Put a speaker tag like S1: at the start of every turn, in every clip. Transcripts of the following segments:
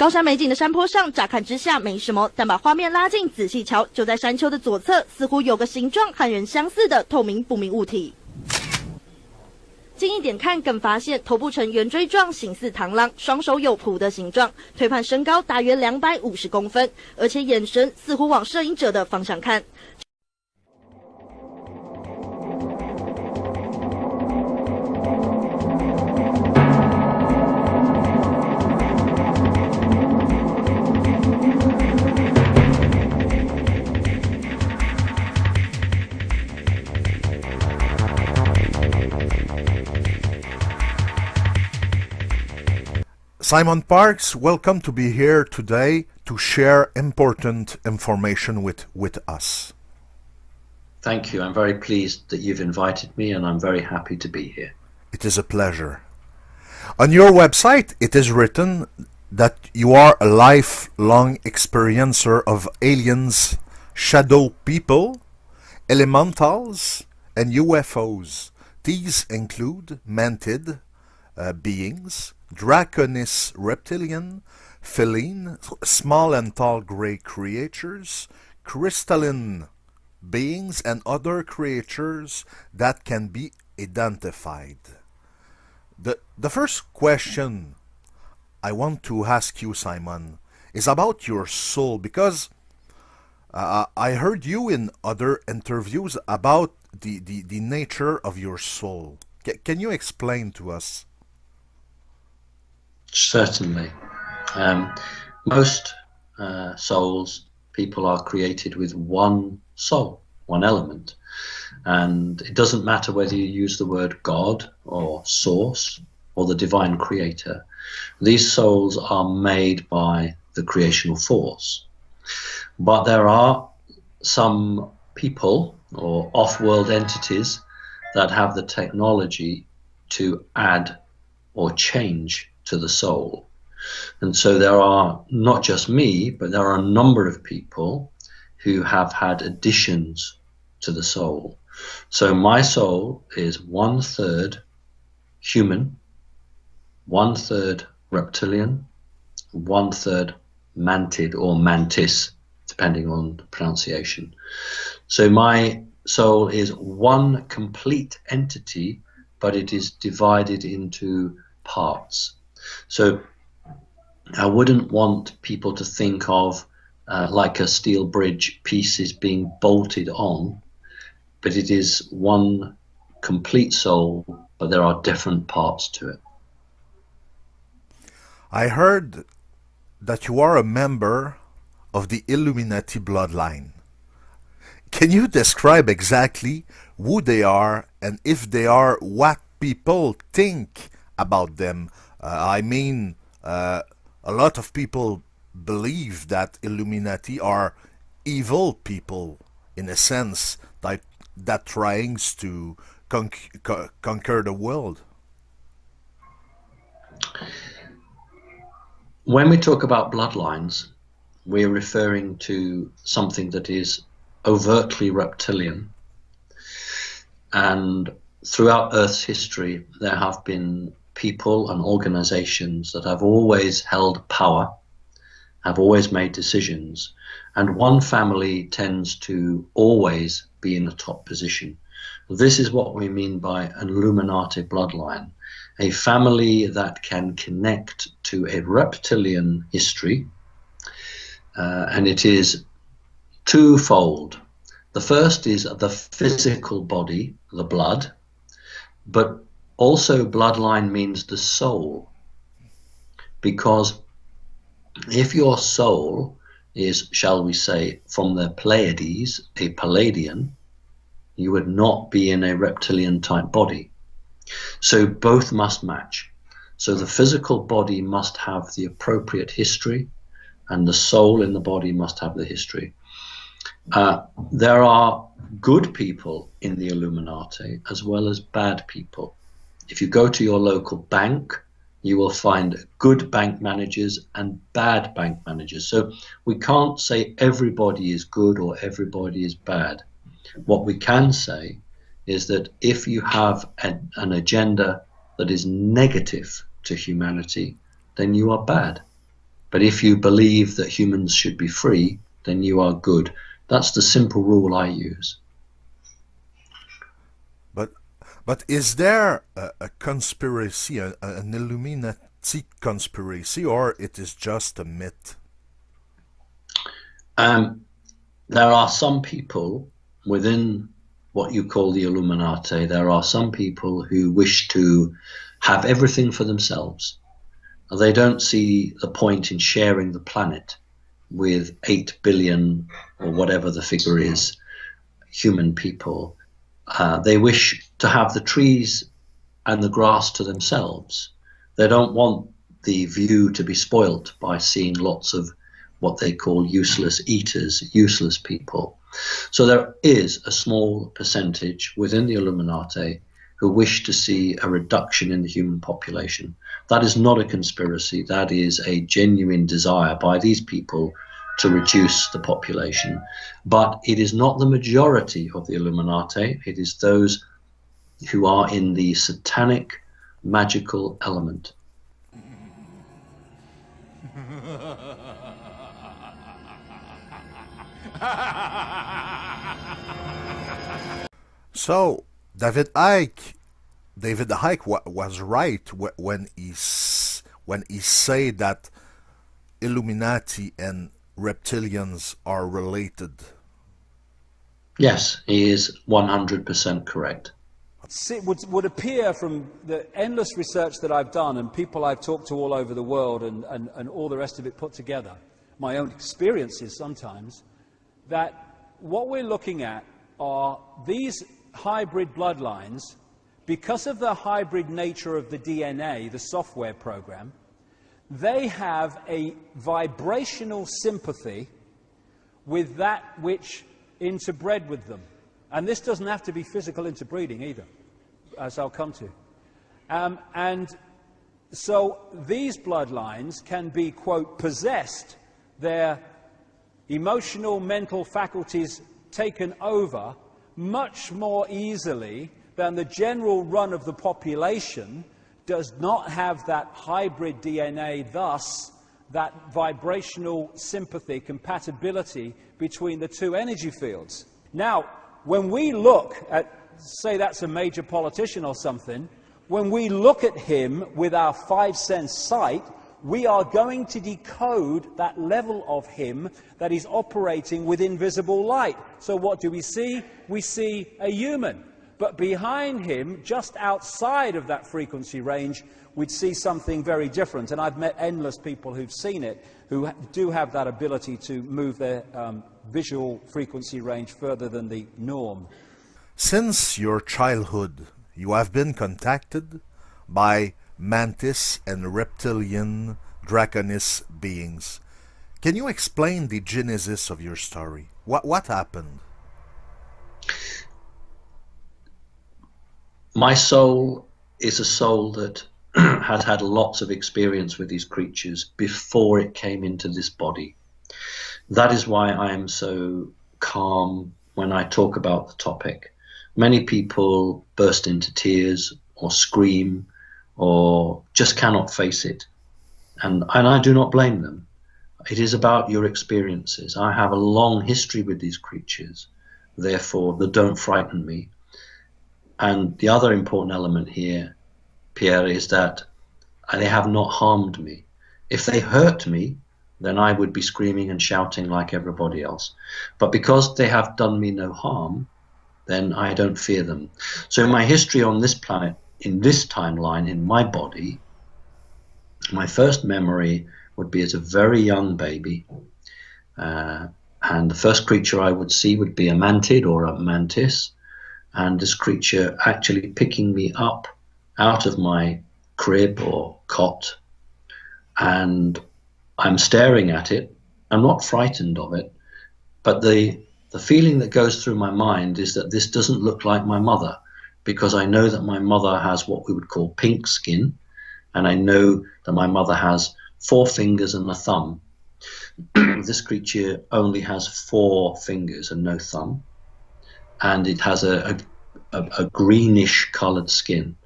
S1: 高山美景的山坡上，乍看之下没什么，但把画面拉近仔细瞧，就在山丘的左侧，似乎有个形状和人相似的透明不明物体。近一点看，更发现头部呈圆锥状，形似螳螂，双手有蹼的形状，推判身高大约250公分，而且眼神似乎往摄影者的方向看。
S2: Simon Parks, welcome to be here today to share important information with us.
S3: Thank you. I'm very pleased that you've invited me, and I'm very happy to be here.
S2: It is a pleasure. On your website, it is written that you are a lifelong experiencer of aliens, shadow people, elementals, and UFOs. These include mantid beings, draconis reptilian, feline, small and tall gray creatures, crystalline beings, and other creatures that can be identified. The first question I want to ask you, Simon, is about your soul, because I heard you in other interviews about the nature of your soul. Can you explain to us?
S3: Certainly. Most souls, people are created with one soul, one element. And it doesn't matter whether you use the word God or source or the divine creator. These souls are made by the creational force. But there are some people or off-world entities that have the technology to add or change to the soul. And so there are not just me, but there are a number of people who have had additions to the soul. So my soul is 1/3 human, 1/3 reptilian, 1/3 mantid or mantis, depending on the pronunciation. So my soul is one complete entity, but it is divided into parts. So I wouldn't want people to think of like a steel bridge, pieces being bolted on, but it is one complete soul, but there are different parts to it.
S2: I heard that you are a member of the Illuminati bloodline. Can you describe exactly who they are, and if they are what people think about them? A lot of people believe that Illuminati are evil people, in a sense, that tries to conquer the world.
S3: When we talk about bloodlines, we're referring to something that is overtly reptilian. And throughout Earth's history, there have been people and organizations that have always held power, have always made decisions, and one family tends to always be in the top position. This is what we mean by an Illuminati bloodline, a family that can connect to a reptilian history, and it is twofold. The first is the physical body, the blood, but also bloodline means the soul, because if your soul is, shall we say, from the Pleiades, a Palladian, you would not be in a reptilian type body. So both must match. So the physical body must have the appropriate history, and the soul in the body must have the history. There are good people in the Illuminati as well as bad people. If you go to your local bank, you will find good bank managers and bad bank managers. So we can't say everybody is good or everybody is bad. What we can say is that if you have an agenda that is negative to humanity, then you are bad. But if you believe that humans should be free, then you are good. That's the simple rule I use.
S2: But is there a conspiracy, an Illuminati conspiracy, or it is just a myth?
S3: There are some people within what you call the Illuminati, there are some people who wish to have everything for themselves. They don't see the point in sharing the planet with 8 billion, or whatever the figure is, human people. They wish to have the trees and the grass to themselves. They don't want the view to be spoilt by seeing lots of what they call useless eaters, useless people. So there is a small percentage within the Illuminati who wish to see a reduction in the human population. That is not a conspiracy. That is a genuine desire by these people to reduce the population. But it is not the majority of the Illuminati. It is those who are in the satanic, magical element.
S2: So, David Icke was right when he said that Illuminati and reptilians are related.
S3: Yes, he is 100% correct.
S4: It would appear from the endless research that I've done and people I've talked to all over the world and all the rest of it put together, my own experiences sometimes, that what we're looking at are these hybrid bloodlines. Because of the hybrid nature of the DNA, the software program, they have a vibrational sympathy with that which interbred with them. And this doesn't have to be physical interbreeding either, as I'll come to. And so these bloodlines can be, quote, possessed, their emotional, mental faculties taken over much more easily than the general run of the population does not have that hybrid DNA, thus that vibrational sympathy, compatibility between the two energy fields. Now, when we look at, say that's a major politician or something, when we look at him with our five-sense sight, we are going to decode that level of him that is operating with invisible light. So what do we see? We see a human. But behind him, just outside of that frequency range, we'd see something very different. And I've met endless people who've seen it, who do have that ability to move their visual frequency range further than the norm.
S2: Since your childhood, you have been contacted by mantis and reptilian draconis beings. Can you explain the genesis of your story? What happened?
S3: My soul is a soul that had had lots of experience with these creatures before it came into this body. That is why I am so calm when I talk about the topic. Many people burst into tears or scream or just cannot face it. And I do not blame them. It is about your experiences. I have a long history with these creatures. Therefore, they don't frighten me. And the other important element here, Pierre, is that they have not harmed me. If they hurt me, then I would be screaming and shouting like everybody else. But because they have done me no harm, then I don't fear them. So my history on this planet, in this timeline, in my body, my first memory would be as a very young baby. And the first creature I would see would be a mantid or a mantis. And this creature actually picking me up out of my crib or cot. And I'm staring at it. I'm not frightened of it. But the feeling that goes through my mind is that this doesn't look like my mother, because I know that my mother has what we would call pink skin. And I know that my mother has 4 fingers and a thumb. This creature only has 4 fingers and no thumb. And it has a greenish colored skin.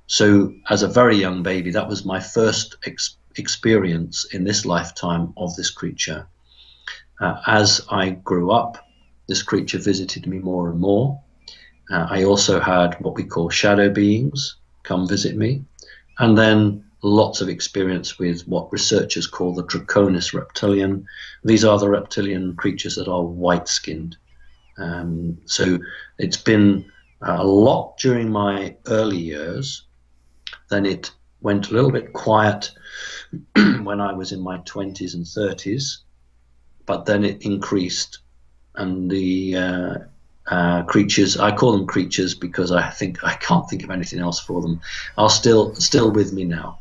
S3: So as a very young baby, that was my first experience in this lifetime of this creature. As I grew up, this creature visited me more and more. I also had what we call shadow beings come visit me, and then lots of experience with what researchers call the Draconis reptilian. These are the reptilian creatures that are white-skinned. So it's been a lot during my early years. Then it went a little bit quiet when I was in my 20s and 30s, but then it increased, and the creatures, I call them creatures because I can't think of anything else for them, are still with me now.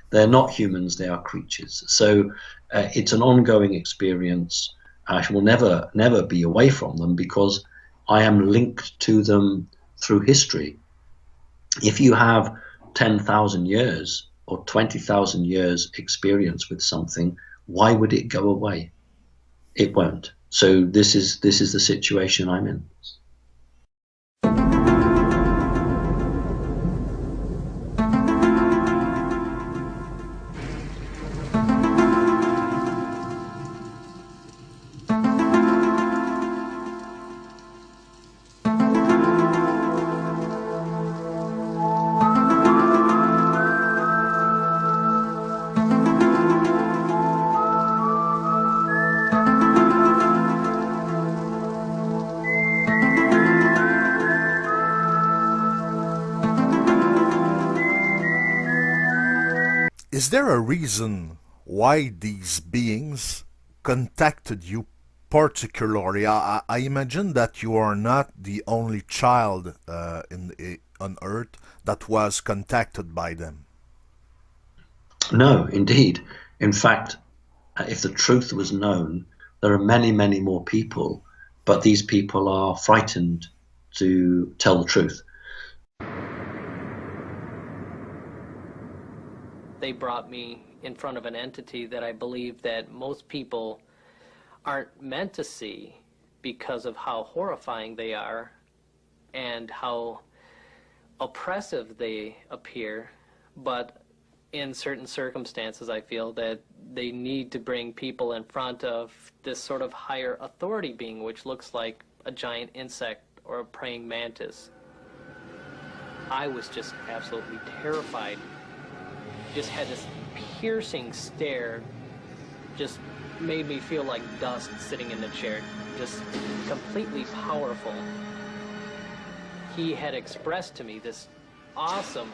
S3: They're not humans, they are creatures. So it's an ongoing experience. I will never be away from them because I am linked to them through history. If you have 10,000 years or 20,000 years experience with something, why would it go away? It won't. So this is the situation I'm in.
S2: Is there a reason why these beings contacted you particularly? I imagine that you are not the only child on Earth that was contacted by them.
S3: No, indeed. In fact, if the truth was known, there are many, many more people, but these people are frightened to tell the truth.
S5: They brought me in front of an entity that I believe that most people aren't meant to see because of how horrifying they are and how oppressive they appear. But in certain circumstances, I feel that they need to bring people in front of this sort of higher authority being, which looks like a giant insect or a praying mantis. I was just absolutely terrified. Just had this piercing stare, just made me feel like dust sitting in the chair, just completely powerful. He had expressed to me this awesome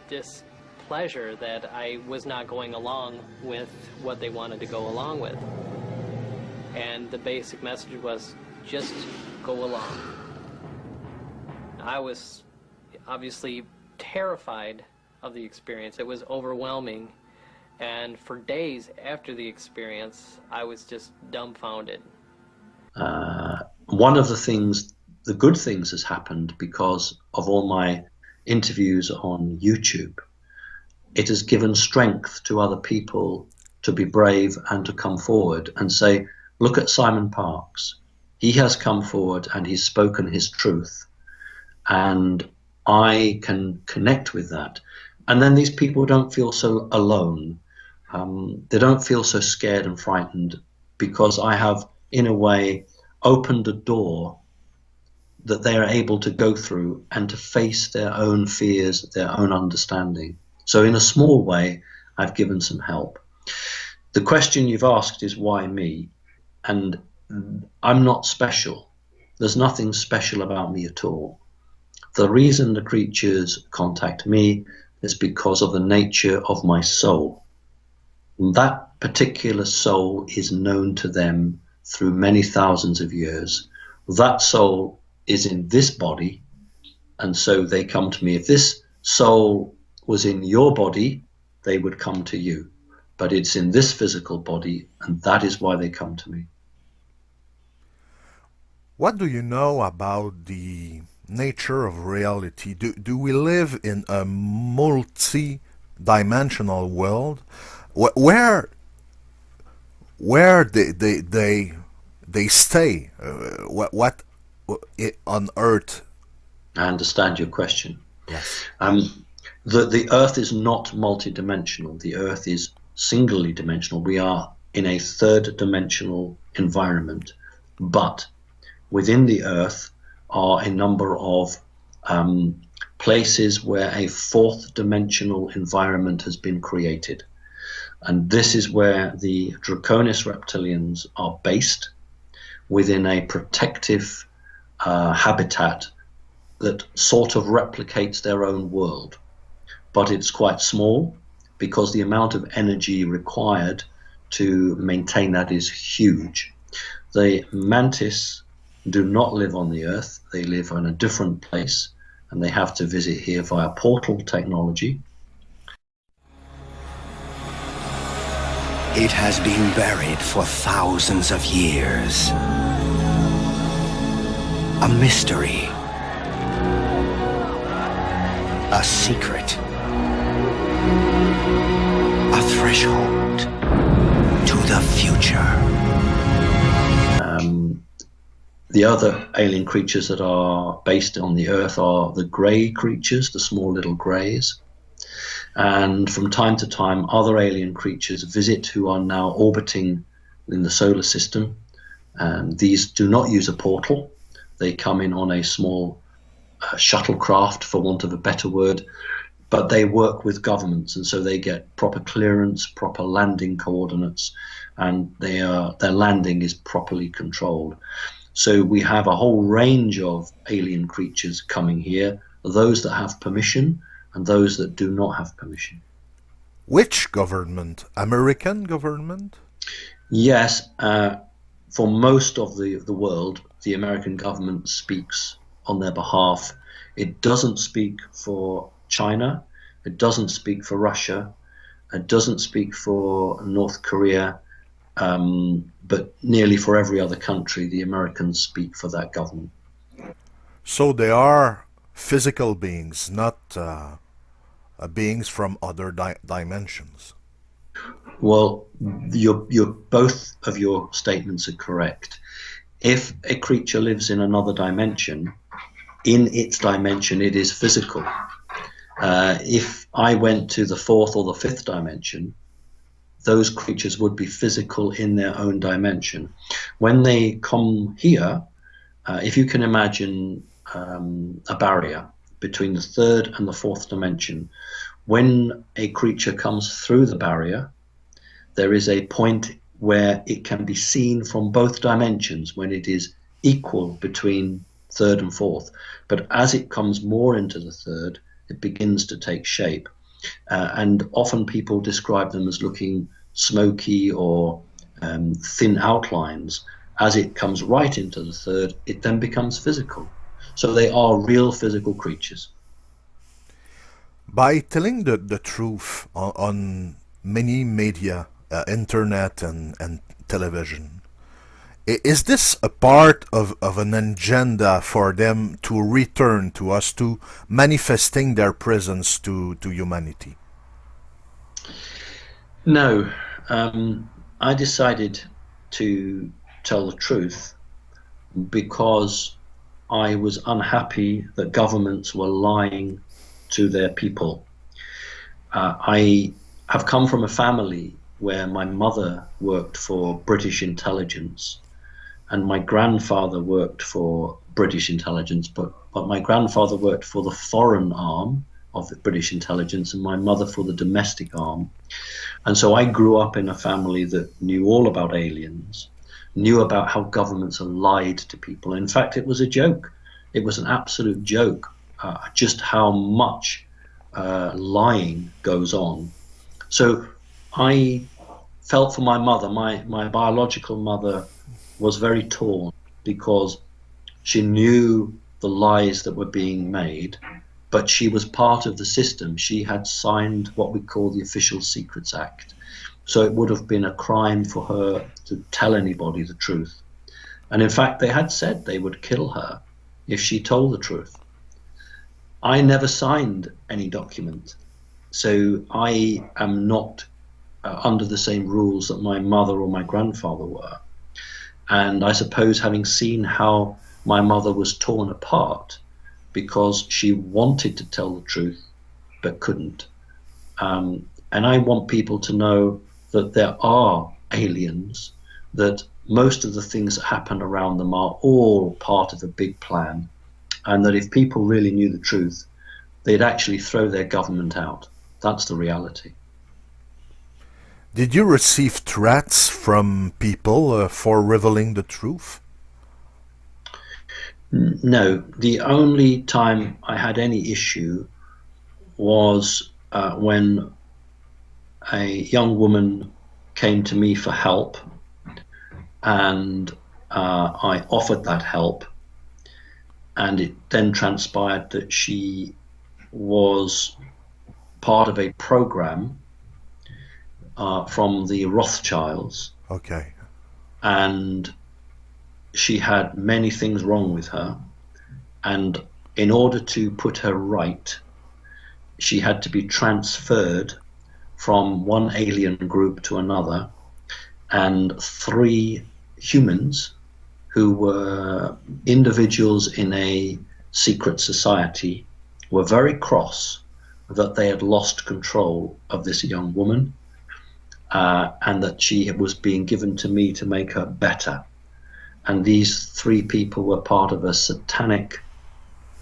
S5: displeasure that I was not going along with what they wanted to go along with. And the basic message was, just go along. I was obviously terrified of the experience. It was overwhelming, and for days after the experience I was just dumbfounded.
S3: One of the good things has happened because of all my interviews on YouTube. It has given strength to other people to be brave and to come forward and say, look at Simon Parkes. He has come forward and he's spoken his truth, and I can connect with that. And then these people don't feel so alone. They don't feel so scared and frightened because I have, in a way, opened a door that they are able to go through and to face their own fears, their own understanding. So in a small way, I've given some help. The question you've asked is why me? And I'm not special. There's nothing special about me at all. The reason the creatures contact me is because of the nature of my soul. That particular soul is known to them through many thousands of years. That soul is in this body, and so they come to me. If this soul was in your body, they would come to you. But it's in this physical body, and that is why they come to me.
S2: What do you know about the nature of reality? Do we live in a multi-dimensional world where they stay? What on Earth?
S3: I understand your question.
S2: Yes.
S3: The Earth is not multi-dimensional. The Earth is singly dimensional. We are in a third dimensional environment, but within the Earth are a number of places where a fourth dimensional environment has been created. And this is where the Draconis reptilians are based, within a protective habitat that sort of replicates their own world. But it's quite small because the amount of energy required to maintain that is huge. The mantis do not live on the Earth. They live on a different place, and they have to visit here via portal technology.
S6: It has been buried for thousands of years. A mystery. A secret. A threshold to the future.
S3: The other alien creatures that are based on the Earth are the grey creatures, the small little greys. And from time to time, other alien creatures visit who are now orbiting in the solar system. And these do not use a portal. They come in on a small shuttlecraft, for want of a better word, but they work with governments, and so they get proper clearance, proper landing coordinates, and their landing is properly controlled. So we have a whole range of alien creatures coming here, those that have permission and those that do not have permission.
S2: Which government? American government?
S3: Yes, for most of the world, the American government speaks on their behalf. It doesn't speak for China, it doesn't speak for Russia, it doesn't speak for North Korea, but nearly for every other country, the Americans speak for that government.
S2: So they are physical beings, not beings from other dimensions.
S3: Well, both of your statements are correct. If a creature lives in another dimension, in its dimension it is physical. If I went to the fourth or the fifth dimension, those creatures would be physical in their own dimension. When they come here, if you can imagine a barrier between the third and the fourth dimension, when a creature comes through the barrier, there is a point where it can be seen from both dimensions, when it is equal between third and fourth. But as it comes more into the third, it begins to take shape. And often people describe them as looking smoky or thin outlines. As it comes right into the third, it then becomes physical. So they are real physical creatures.
S2: By telling the truth on many media, internet and television, is this a part of an agenda for them to return to us, to manifesting their presence to humanity?
S3: No. I decided to tell the truth because I was unhappy that governments were lying to their people. I have come from a family where my mother worked for British intelligence and my grandfather worked for British intelligence, but my grandfather worked for the foreign arm of the British intelligence and my mother for the domestic arm. And so I grew up in a family that knew all about aliens, knew about how governments have lied to people. In fact, it was a joke. It was an absolute joke, just how much lying goes on. So I felt for my mother. My biological mother was very torn because she knew the lies that were being made, but she was part of the system. She had signed what we call the Official Secrets Act. So it would have been a crime for her to tell anybody the truth. And in fact, they had said they would kill her if she told the truth. I never signed any document, so I am not under the same rules that my mother or my grandfather were. And I suppose having seen how my mother was torn apart because she wanted to tell the truth but couldn't. And I want people to know that there are aliens, that most of the things that happen around them are all part of a big plan, and that if people really knew the truth, they'd actually throw their government out. That's the reality.
S2: Did you receive threats from people for revealing the truth?
S3: No. The only time I had any issue was when a young woman came to me for help, and I offered that help, and it then transpired that she was part of a program from the Rothschilds.
S2: Okay.
S3: And she had many things wrong with her, and in order to put her right, she had to be transferred from one alien group to another, and 3 humans who were individuals in a secret society were very cross that they had lost control of this young woman, and that she was being given to me to make her better. And these 3 people were part of a satanic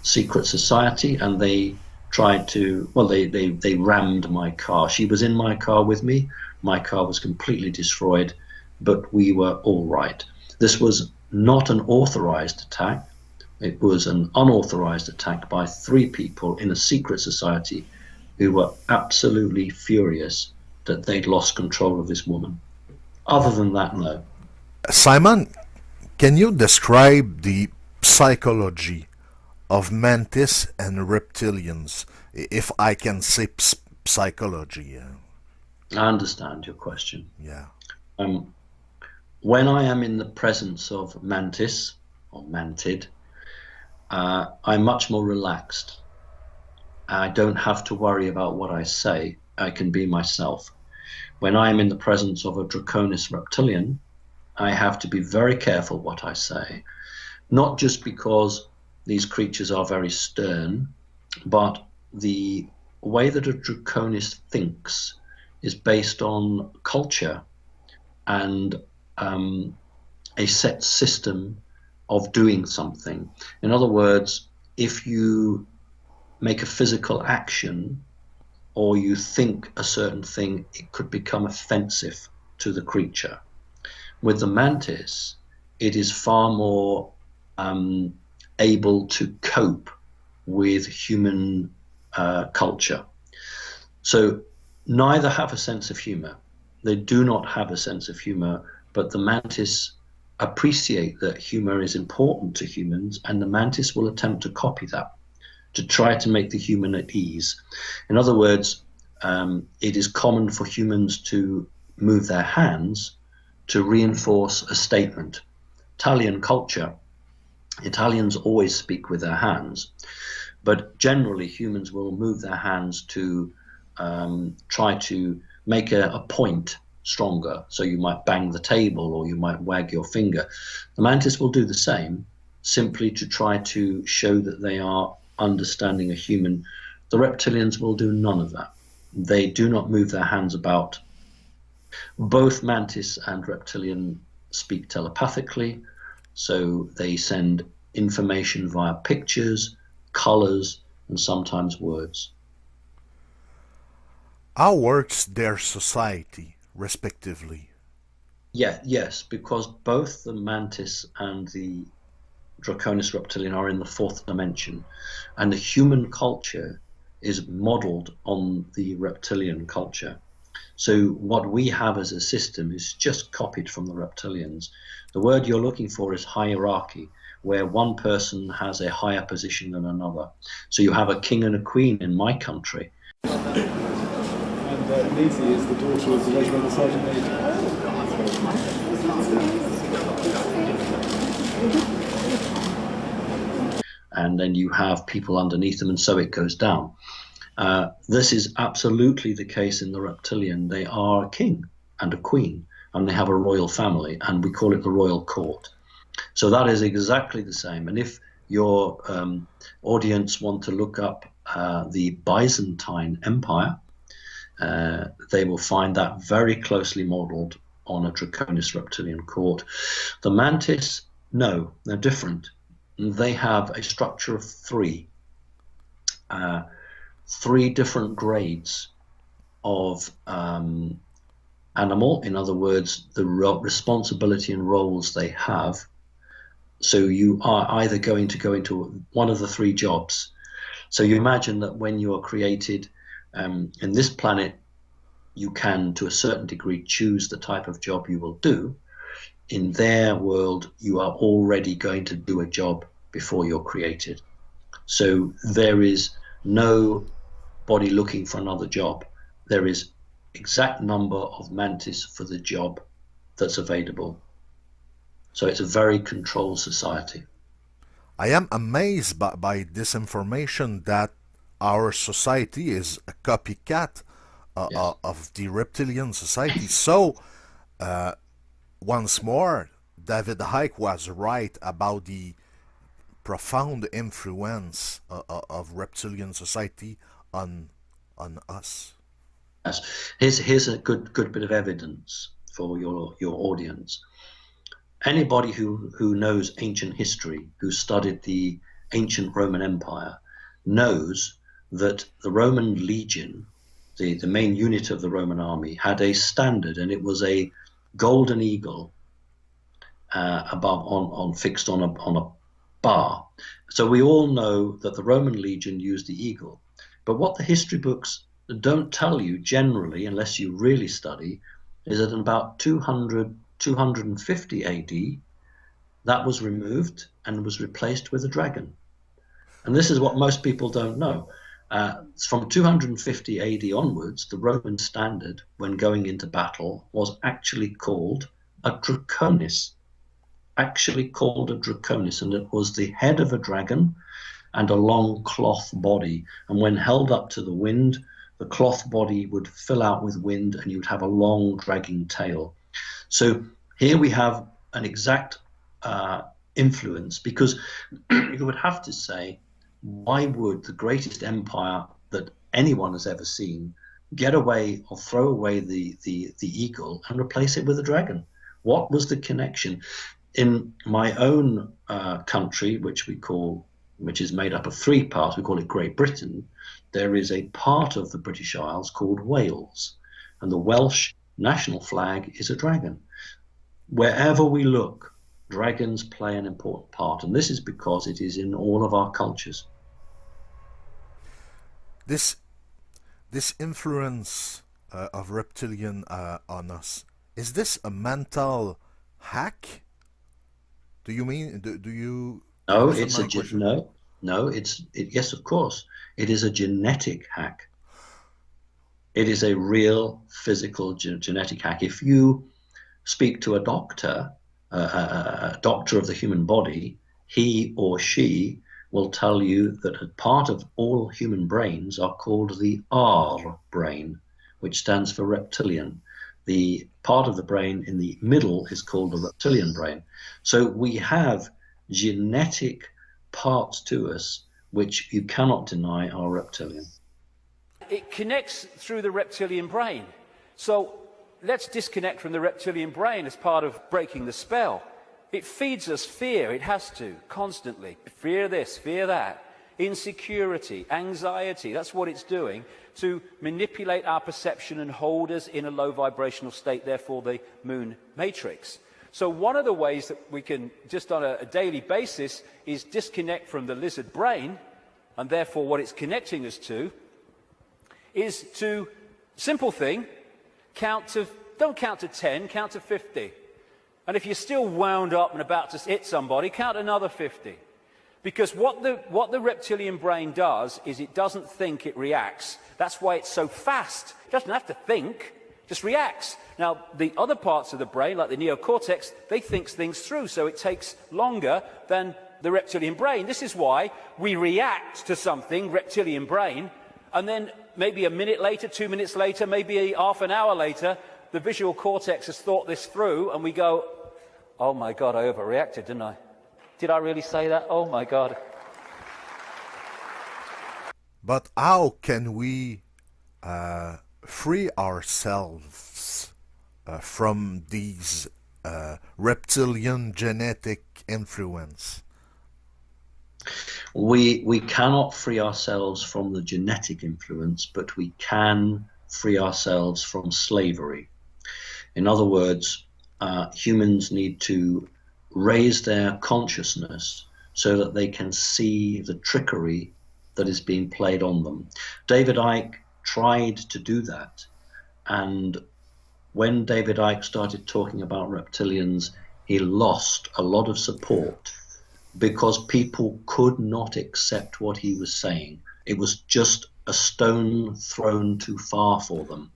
S3: secret society, and they tried to, well, they rammed my car. She was in my car with me. My car was completely destroyed, but we were all right. This was not an authorized attack. It was an unauthorized attack by 3 people in a secret society who were absolutely furious that they'd lost control of this woman. Other than that, no.
S2: Simon, can you describe the psychology of mantis and reptilians, if I can say psychology?
S3: I understand your question.
S2: Yeah.
S3: When I am in the presence of mantis or mantid, I'm much more relaxed. I don't have to worry about what I say. I can be myself. When I am in the presence of a Draconis reptilian, I have to be very careful what I say. Not just because these creatures are very stern, but the way that a Draconis thinks is based on culture and a set system of doing something. In other words, if you make a physical action or you think a certain thing, it could become offensive to the creature. With the mantis, it is far more able to cope with human culture. So neither have a sense of humor. They do not have a sense of humor, but the mantis appreciate that humor is important to humans, and the mantis will attempt to copy that, to try to make the human at ease. In other words, it is common for humans to move their hands to reinforce a statement. Italian culture, Italians always speak with their hands, but generally humans will move their hands to try to make a point stronger. So you might bang the table or you might wag your finger. The mantis will do the same, simply to try to show that they are understanding a human. The reptilians will do none of that. They do not move their hands about. Both mantis and reptilian speak telepathically, so they send information via pictures, colors, and sometimes words.
S2: How works their society, respectively?
S3: Yes, because both the mantis and the Draconis reptilian are in the 4th dimension, and the human culture is modeled on the reptilian culture. So what we have as a system is just copied from the reptilians. The word you're looking for is hierarchy, where one person has a higher position than another. So you have a king and a queen in my country.
S7: And Lizzie is the daughter of the regimental sergeant major.
S3: And then you have people underneath them, and so it goes down. This is absolutely the case in the reptilian. They are a king and a queen, and they have a royal family, and we call it the royal court. So that is exactly the same. And if your audience want to look up the Byzantine Empire, they will find that very closely modeled on a Draconis reptilian court. The mantis, no, they're different. They have a structure of three different grades of animal. In other words, the responsibility and roles they have. So you are either going to go into one of the three jobs. So you imagine that when you are created in this planet, you can, to a certain degree, choose the type of job you will do. In their world, you are already going to do a job before you're created. So there is nobody looking for another job. There is exact number of mantis for the job that's available. So it's a very controlled society.
S2: I am amazed by this information that our society is a copycat
S3: Yes.
S2: of the reptilian society. So, once more, David Icke was right about the profound influence of reptilian society on us.
S3: Yes. Here's a good bit of evidence for your audience. Anybody who knows ancient history, who studied the ancient Roman Empire, knows that the Roman legion, the main unit of the Roman army, had a standard, and it was a golden eagle fixed on a bar. So we all know that the Roman legion used the eagle. But what the history books don't tell you generally, unless you really study, is that in about 250 AD, that was removed and was replaced with a dragon. And this is what most people don't know. From 250 AD onwards, the Roman standard, when going into battle, was actually called a Draconis. And it was the head of a dragon and a long cloth body. And when held up to the wind, the cloth body would fill out with wind and you'd have a long dragging tail. So here we have an exact influence, because you would have to say, why would the greatest empire that anyone has ever seen get away or throw away the eagle and replace it with a dragon? What was the connection? In my own country, which is made up of three parts, we call it Great Britain, there is a part of the British Isles called Wales, and the Welsh national flag is a dragon. Wherever we look, dragons play an important part, and this is because it is in all of our cultures.
S2: This influence of reptilian on us, is this a mental hack? Do you mean? Do you?
S3: No, it's yes, of course, it is a genetic hack. It is a real physical genetic hack. If you speak to a doctor of the human body, he or she will tell you that a part of all human brains are called the R brain, which stands for reptilian. The part of the brain in the middle is called the reptilian brain. So we have genetic parts to us which you cannot deny are reptilian.
S4: It connects through the reptilian brain. So let's disconnect from the reptilian brain as part of breaking the spell. It feeds us fear, it has to, constantly. Fear this, fear that. Insecurity, anxiety, that's what it's doing to manipulate our perception and hold us in a low vibrational state, therefore the moon matrix. So one of the ways that we can, just on a daily basis, is disconnect from the lizard brain, and therefore what it's connecting us to, is to, simple thing, don't count to 10, count to 50. And if you're still wound up and about to hit somebody, count another 50. Because what the reptilian brain does is it doesn't think, it reacts. That's why it's so fast. It doesn't have to think, just reacts. Now, the other parts of the brain, like the neocortex, they think things through, so it takes longer than the reptilian brain. This is why we react to something, reptilian brain, and then maybe a minute later, 2 minutes later, maybe half an hour later, the visual cortex has thought this through, and we go, oh my God, I overreacted, didn't I? Did I really say that? Oh my God.
S2: But how can we free ourselves from these reptilian genetic influence?
S3: We cannot free ourselves from the genetic influence, but we can free ourselves from slavery. In other words, humans need to raise their consciousness so that they can see the trickery that is being played on them. David Icke tried to do that, and when David Icke started talking about reptilians, he lost a lot of support because people could not accept what he was saying. It was just a stone thrown too far for them.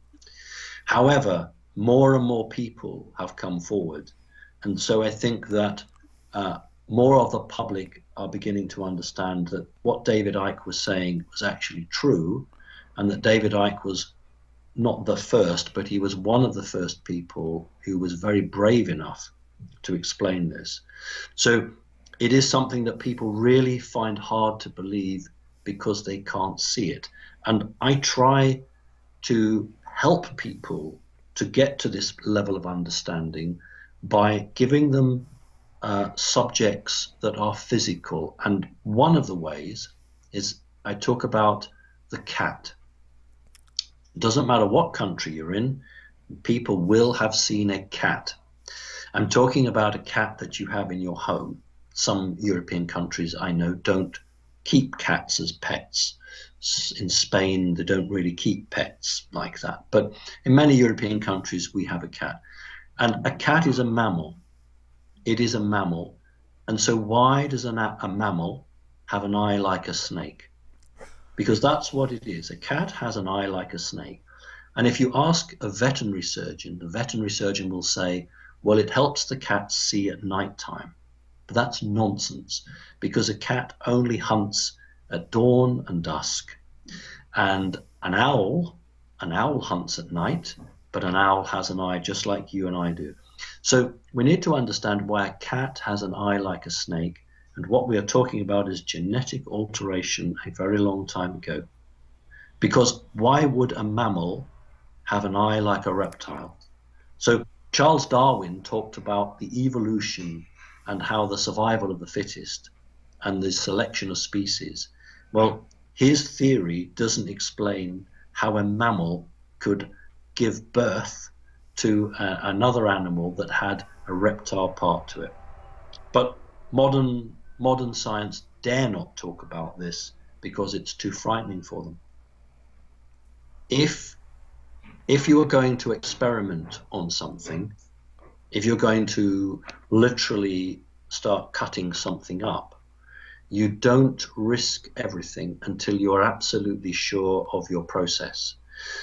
S3: However, more and more people have come forward, and so I think that more of the public are beginning to understand that what David Icke was saying was actually true, and that David Icke was not the first, but he was one of the first people who was very brave enough to explain this. So it is something that people really find hard to believe because they can't see it. And I try to help people to get to this level of understanding by giving them subjects that are physical. And one of the ways is I talk about the cat. It doesn't matter what country you're in, people will have seen a cat. I'm talking about a cat that you have in your home. Some European countries I know don't keep cats as pets. In Spain, they don't really keep pets like that. But in many European countries, we have a cat. And a cat is a mammal. It is a mammal. And so why does a mammal have an eye like a snake? Because that's what it is. A cat has an eye like a snake. And if you ask a veterinary surgeon, the veterinary surgeon will say, well, it helps the cat see at night time. But that's nonsense, because a cat only hunts at dawn and dusk. And an owl hunts at night, but an owl has an eye just like you and I do. So we need to understand why a cat has an eye like a snake, and what we are talking about is genetic alteration a very long time ago. Because why would a mammal have an eye like a reptile? So Charles Darwin talked about the evolution and how the survival of the fittest and the selection of species. Well, his theory doesn't explain how a mammal could give birth to another animal that had a reptile part to it. But modern science dare not talk about this because it's too frightening for them. If you are going to experiment on something, if you're going to literally start cutting something up, you don't risk everything until you're absolutely sure of your process.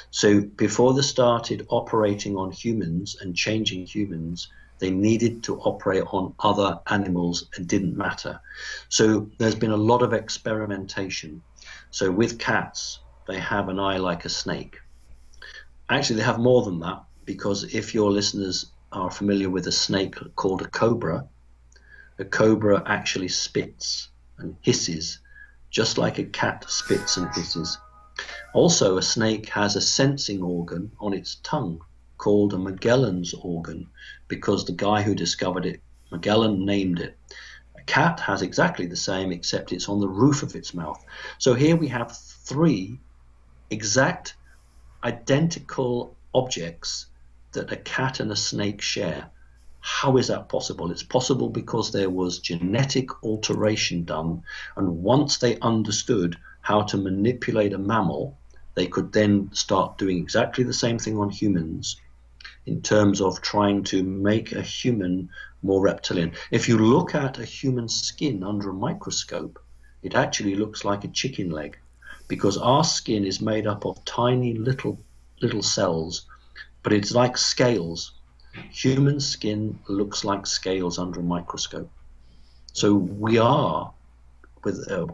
S3: So before they started operating on humans and changing humans, they needed to operate on other animals. It didn't matter. So there's been a lot of experimentation. So with cats, they have an eye like a snake. Actually, they have more than that, because if your listeners are familiar with a snake called a cobra actually spits and hisses, just like a cat spits and hisses. Also, a snake has a sensing organ on its tongue called a Magellan's organ, because the guy who discovered it, Magellan, named it. A cat has exactly the same, except it's on the roof of its mouth. So here we have three exact identical objects that a cat and a snake share. How is that possible? It's possible because there was genetic alteration done, and once they understood how to manipulate a mammal, they could then start doing exactly the same thing on humans in terms of trying to make a human more reptilian. If you look at a human skin under a microscope, it actually looks like a chicken leg, because our skin is made up of tiny little cells, but it's like scales. Human skin looks like scales under a microscope. So we are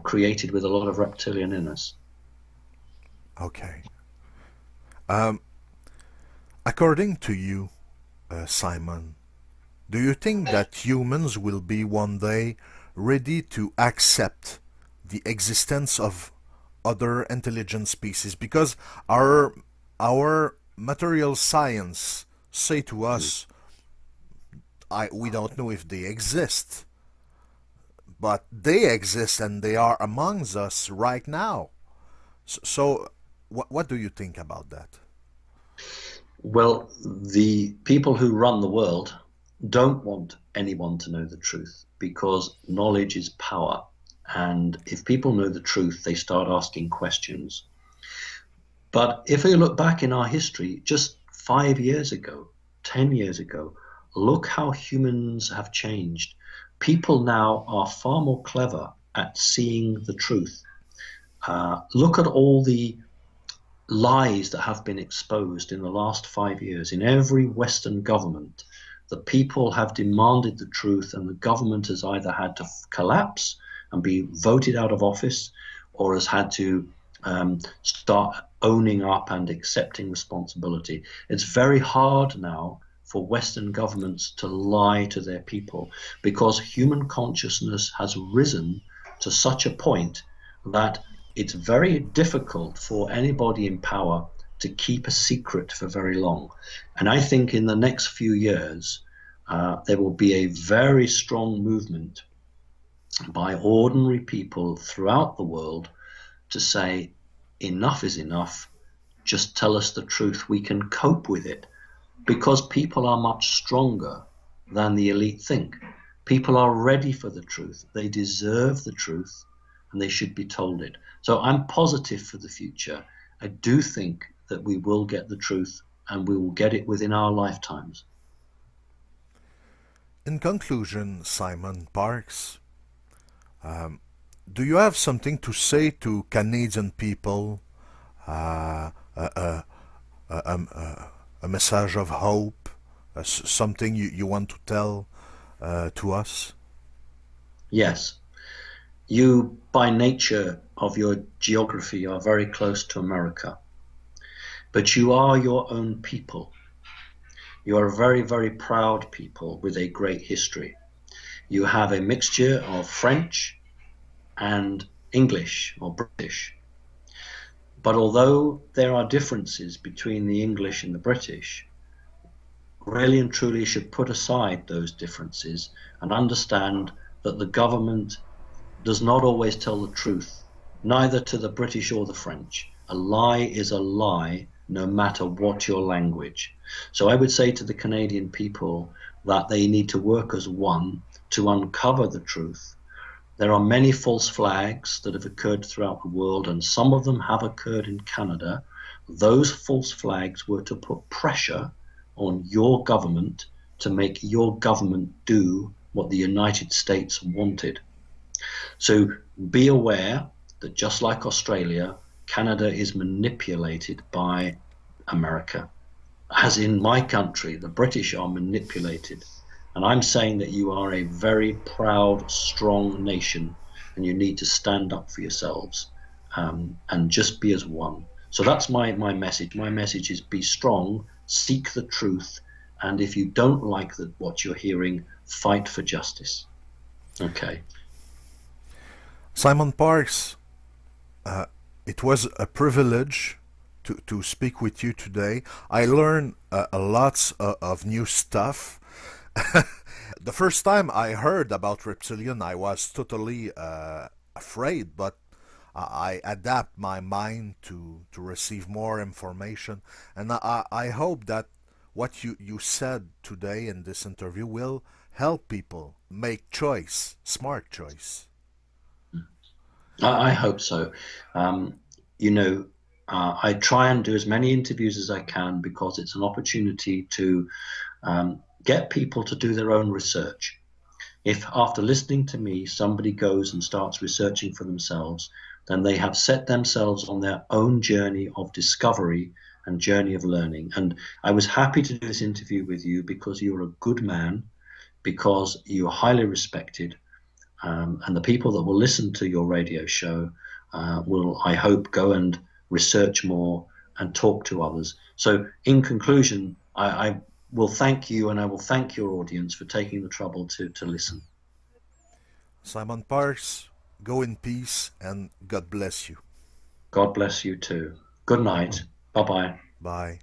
S3: created with a lot of reptilian in us.
S2: Okay. According to you, Simon, do you think that humans will be one day ready to accept the existence of other intelligent species? Because our our material science say to us, we don't know if they exist, but they exist and they are amongst us right now. So what do you think about that?
S3: Well, the people who run the world don't want anyone to know the truth, because knowledge is power. And if people know the truth, they start asking questions. But if we look back in our history, just 5 years ago, 10 years ago, look how humans have changed. People now are far more clever at seeing the truth. Look at all the lies that have been exposed in the last 5 years. In every Western government, the people have demanded the truth, and the government has either had to collapse and be voted out of office, or has had to start owning up and accepting responsibility. It's very hard now for Western governments to lie to their people, because human consciousness has risen to such a point that it's very difficult for anybody in power to keep a secret for very long. And I think in the next few years, there will be a very strong movement by ordinary people throughout the world to say, enough is enough, just tell us the truth, we can cope with it. Because people are much stronger than the elite think. People are ready for the truth, they deserve the truth, and they should be told it. So I'm positive for the future. I do think that we will get the truth, and we will get it within our lifetimes.
S2: In conclusion, Simon Parkes, do you have something to say to Canadian people, a message of hope, something you want to tell to us?
S3: Yes. You, by nature of your geography, are very close to America, but you are your own people. You are a very, very proud people with a great history. You have a mixture of French and English or British. But although there are differences between the English and the British, really and truly should put aside those differences and understand that the government does not always tell the truth, neither to the British or the French. A lie is a lie, no matter what your language. So I would say to the Canadian people that they need to work as one to uncover the truth. There are many false flags that have occurred throughout the world, and some of them have occurred in Canada. Those false flags were to put pressure on your government to make your government do what the United States wanted. So be aware that just like Australia, Canada is manipulated by America. As in my country, the British are manipulated. And I'm saying that you are a very proud, strong nation, and you need to stand up for yourselves and just be as one. So that's my message. My message is be strong, seek the truth, and if you don't like what you're hearing, fight for justice. Okay.
S2: Simon Parkes, it was a privilege to speak with you today. I learned lots of new stuff. The first time I heard about reptilian, I was totally afraid, but I adapt my mind to receive more information, and I hope that what you said today in this interview will help people make smart choice.
S3: I hope so. I try and do as many interviews as I can, because it's an opportunity to get people to do their own research. If after listening to me, somebody goes and starts researching for themselves, then they have set themselves on their own journey of discovery and journey of learning. And I was happy to do this interview with you because you're a good man, because you're highly respected, and the people that will listen to your radio show will, I hope, go and research more and talk to others. So in conclusion, I will thank you, and I will thank your audience for taking the trouble to listen.
S2: Simon Parkes, go in peace, and God bless you.
S3: God bless you too. Good night. Bye-bye.
S2: Bye.